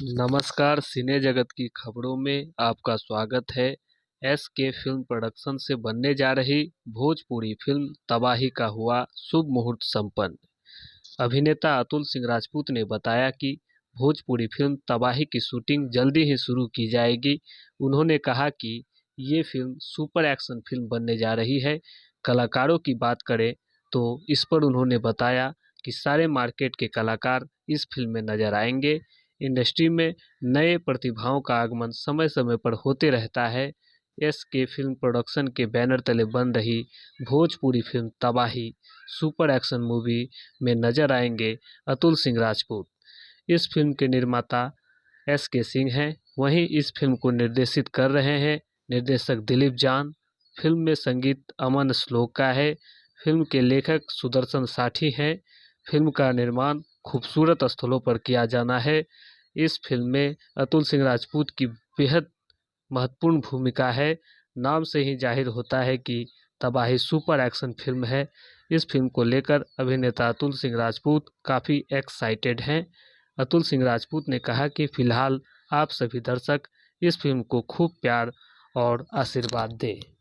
नमस्कार, सिने जगत की खबरों में आपका स्वागत है। एसके फिल्म प्रोडक्शन से बनने जा रही भोजपुरी फिल्म तबाही का हुआ शुभ मुहूर्त संपन्न। अभिनेता अतुल सिंह राजपूत ने बताया कि भोजपुरी फिल्म तबाही की शूटिंग जल्दी ही शुरू की जाएगी। उन्होंने कहा कि ये फिल्म सुपर एक्शन फिल्म बनने जा रही है। कलाकारों की बात करें तो इस पर उन्होंने बताया कि सारे मार्केट के कलाकार इस फिल्म में नजर आएंगे। इंडस्ट्री में नए प्रतिभाओं का आगमन समय समय पर होते रहता है। एसके फिल्म प्रोडक्शन के बैनर तले बन रही भोजपुरी फिल्म तबाही सुपर एक्शन मूवी में नजर आएंगे अतुल सिंह राजपूत। इस फिल्म के निर्माता एसके सिंह हैं। वहीं इस फिल्म को निर्देशित कर रहे हैं निर्देशक दिलीप जान। फिल्म में संगीत अमन श्लोक का है। फिल्म के लेखक सुदर्शन साठी हैं। फिल्म का निर्माण खूबसूरत स्थलों पर किया जाना है। इस फिल्म में अतुल सिंह राजपूत की बेहद महत्वपूर्ण भूमिका है। नाम से ही जाहिर होता है कि तबाही सुपर एक्शन फिल्म है। इस फिल्म को लेकर अभिनेता अतुल सिंह राजपूत काफ़ी एक्साइटेड हैं। अतुल सिंह राजपूत ने कहा कि फिलहाल आप सभी दर्शक इस फिल्म को खूब प्यार और आशीर्वाद दें।